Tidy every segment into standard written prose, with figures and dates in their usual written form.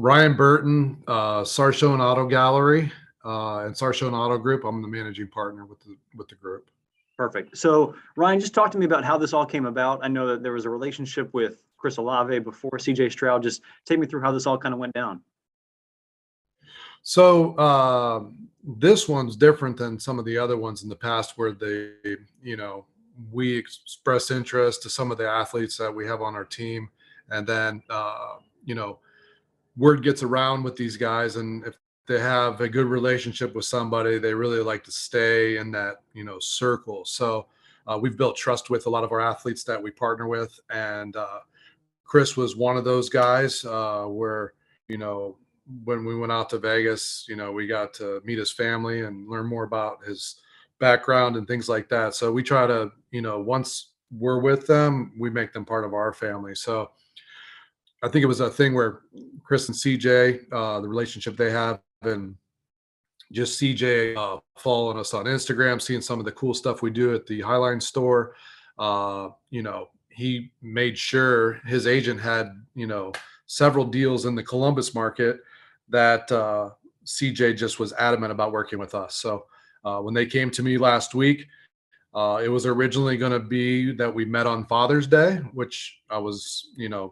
Ryan Burton, Sarchione Auto Gallery, and Sarchione Auto Group. I'm the managing partner with the group. Perfect. So Ryan, just talk to me about how this all came about. I know that there was a relationship with Chris Olave before CJ Stroud. Just take me through how this all kind of went down. So this one's different than some of the other ones in the past where we express interest to some of the athletes that we have on our team. And then, word gets around with these guys. And if they have a good relationship with somebody, they really like to stay in that, circle. So we've built trust with a lot of our athletes that we partner with. And Chris was one of those guys where, when we went out to Vegas, we got to meet his family and learn more about his background and things like that. So we try to, once we're with them, we make them part of our family. So I think it was a thing where Chris and CJ, the relationship they have, and just CJ following us on Instagram, seeing some of the cool stuff we do at the Highline store. He made sure his agent had, several deals in the Columbus market that CJ just was adamant about working with us. So when they came to me last week, it was originally going to be that we met on Father's Day, which I was,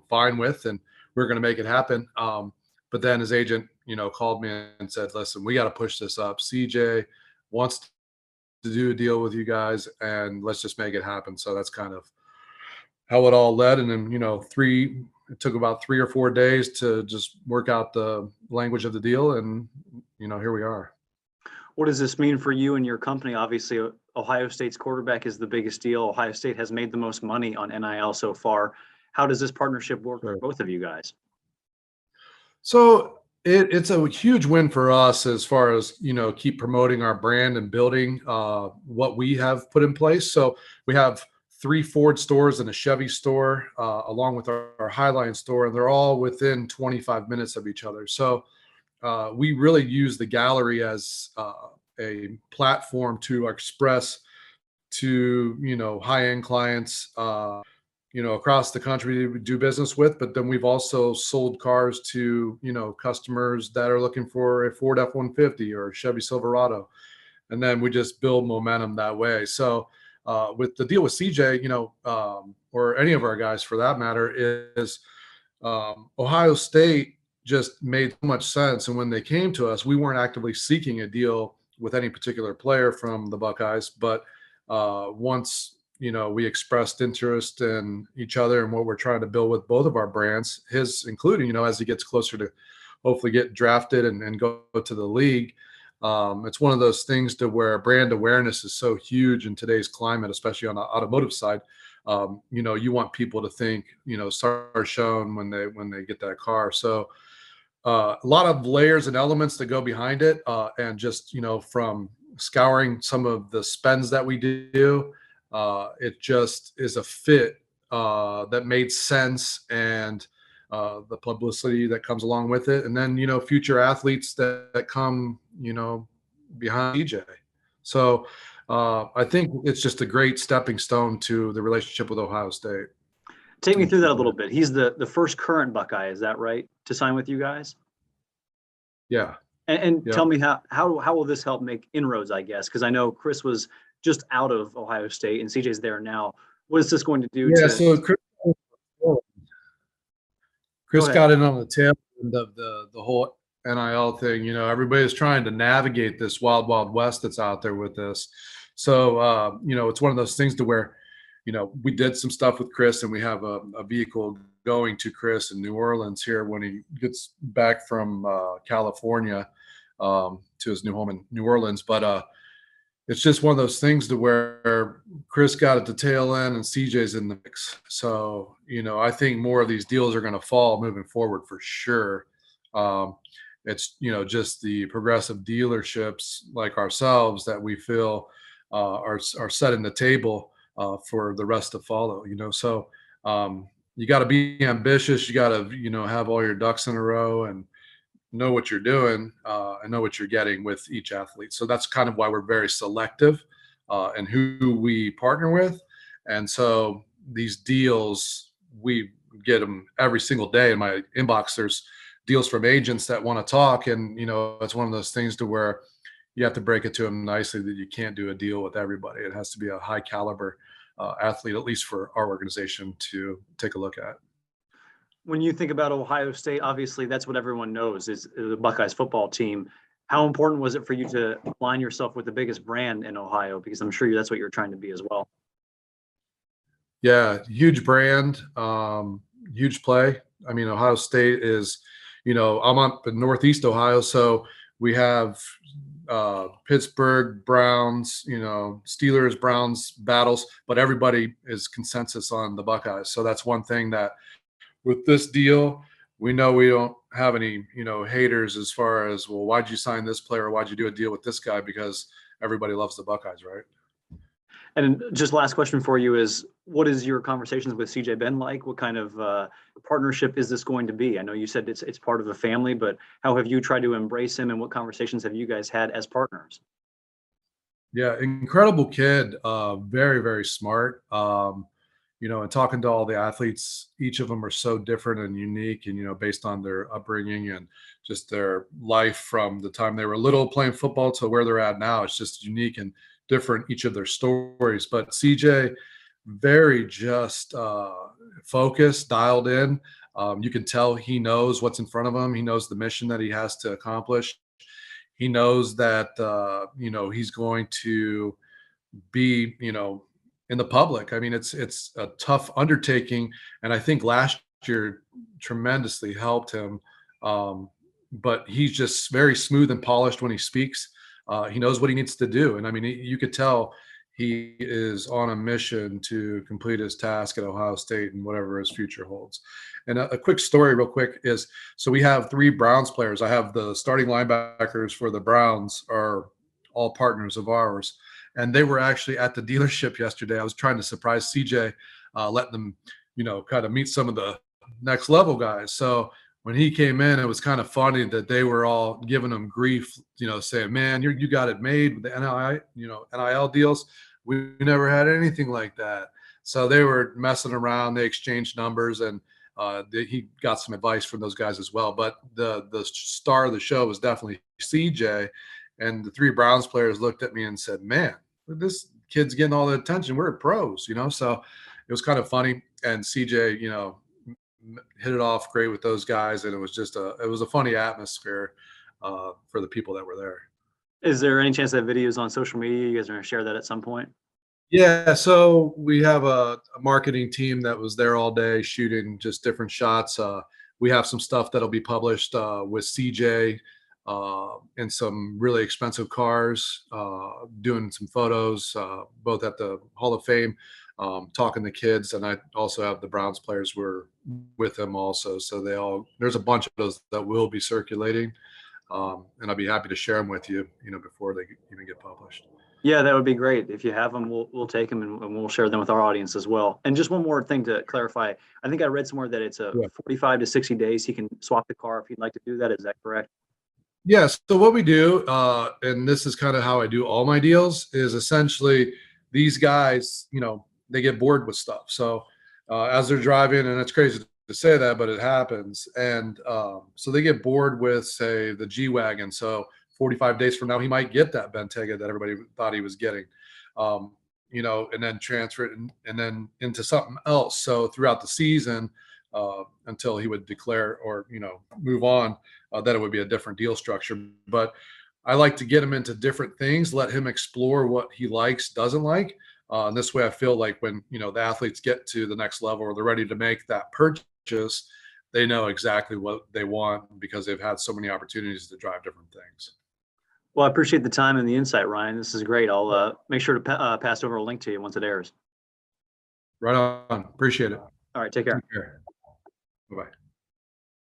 fine with, and we are going to make it happen. But then his agent, called me and said, listen, we got to push this up. CJ wants to do a deal with you guys, and let's just make it happen. So that's kind of how it all led. And then, it took about 3 or 4 days to just work out the language of the deal. And, here we are. What does this mean for you and your company? Obviously, Ohio State's quarterback is the biggest deal. Ohio State has made the most money on NIL so far. How does this partnership work for both of you guys? So it's a huge win for us as far as, keep promoting our brand and building what we have put in place. So we have 3 Ford stores and a Chevy store, along with our Highline store, and they're all within 25 minutes of each other. So we really use the gallery as a platform to express to, high-end clients, across the country we do business with. But then we've also sold cars to, customers that are looking for a Ford F-150 or a Chevy Silverado. And then we just build momentum that way. So with the deal with CJ, or any of our guys for that matter, is Ohio State just made so much sense. And when they came to us, we weren't actively seeking a deal with any particular player from the Buckeyes. But once, we expressed interest in each other and what we're trying to build with both of our brands, his including, as he gets closer to hopefully get drafted and go to the league. It's one of those things to where brand awareness is so huge in today's climate, especially on the automotive side. You want people to think, Sarchione when they get that car. So a lot of layers and elements that go behind it, and just, from scouring some of the spends that we do, it just is a fit that made sense, and the publicity that comes along with it, and then future athletes that come behind CJ. So I think it's just a great stepping stone to the relationship with Ohio State. Take me through that a little bit. He's the first current Buckeye, is that right, to sign with you guys? Yeah. And tell me how will this help make inroads, I guess, because I know Chris was just out of Ohio State and CJ's there now. What is this going to do? So Chris got in on the tail end of the whole NIL thing. Everybody's trying to navigate this wild, wild west that's out there with this. So, it's one of those things to where, we did some stuff with Chris, and we have a vehicle going to Chris in New Orleans here when he gets back from California to his new home in New Orleans. But it's just one of those things to where Chris got at the tail end and CJ's in the mix. So, I think more of these deals are going to fall moving forward for sure. It's, just the progressive dealerships like ourselves that we feel are setting the table for the rest to follow, So you got to be ambitious. You got to, have all your ducks in a row and know what you're doing and know what you're getting with each athlete. So that's kind of why we're very selective in who we partner with. And so these deals, we get them every single day in my inbox. There's deals from agents that want to talk. And, it's one of those things to where you have to break it to them nicely that you can't do a deal with everybody. It has to be a high caliber athlete, at least for our organization to take a look at. When you think about Ohio State, obviously that's what everyone knows is the Buckeyes football team. How important was it for you to align yourself with the biggest brand in Ohio? Because I'm sure that's what you're trying to be as well. Yeah, huge brand, huge play. I mean, Ohio State is, I'm up in Northeast Ohio, so we have Pittsburgh Browns, Steelers Browns battles, but everybody is consensus on the Buckeyes. So that's one thing that with this deal, we know we don't have any, haters as far as, well, why'd you sign this player? Why'd you do a deal with this guy? Because everybody loves the Buckeyes, right? And just last question for you is, what is your conversations with CJ been like? What kind of partnership is this going to be? I know you said it's part of a family, but how have you tried to embrace him, and what conversations have you guys had as partners? Yeah, incredible kid, very, very smart. And talking to all the athletes, each of them are so different and unique, and based on their upbringing and just their life from the time they were little playing football to where they're at now. It's just unique and different, each of their stories. But CJ, very just focused, dialed in. You can tell he knows what's in front of him. He knows the mission that he has to accomplish. He knows that he's going to be in the public. I mean, it's a tough undertaking, and I think last year tremendously helped him. But he's just very smooth and polished when he speaks. He knows what he needs to do, and I mean, you could tell he is on a mission to complete his task at Ohio State and whatever his future holds. And a quick story, real quick, is so we have 3 Browns players. I have the starting linebackers for the Browns are all partners of ours, and they were actually at the dealership yesterday. I was trying to surprise CJ, letting them, kind of meet some of the next level guys. So when he came in, it was kind of funny that they were all giving him grief, saying, "Man, you got it made with the NIL deals. We never had anything like that." So they were messing around. They exchanged numbers, and he got some advice from those guys as well. But the star of the show was definitely CJ, and the 3 Browns players looked at me and said, "Man, this kid's getting all the attention. We're pros," So it was kind of funny. And CJ, hit it off great with those guys, and it was just it was a funny atmosphere for the people that were there. Is there any chance that video is on social media? You guys are going to share that at some point? Yeah, so we have a marketing team that was there all day shooting just different shots. We have some stuff that'll be published with CJ in some really expensive cars, doing some photos, both at the Hall of Fame, talking to kids, and I also have the Browns players were with him also. So there's a bunch of those that will be circulating, and I'll be happy to share them with you, before they even get published. Yeah, that would be great. If you have them, we'll take them and we'll share them with our audience as well. And just one more thing to clarify. I think I read somewhere that it's a Yeah. 45 to 60 days. He can swap the car if he'd like to do that. Is that correct? Yes. So what we do, and this is kind of how I do all my deals, is essentially these guys, they get bored with stuff. So as they're driving, and it's crazy to say that, but it happens. And so they get bored with, say, the G-Wagon. So 45 days from now, he might get that Bentayga that everybody thought he was getting, and then transfer it and then into something else. So throughout the season, until he would declare or, move on, that it would be a different deal structure. But I like to get him into different things, let him explore what he likes, doesn't like. And this way I feel like when, the athletes get to the next level or they're ready to make that purchase, they know exactly what they want because they've had so many opportunities to drive different things. Well, I appreciate the time and the insight, Ryan. This is great. I'll make sure to pass over a link to you once it airs. Right on. Appreciate it. All right. Take care. Take care. Bye-bye.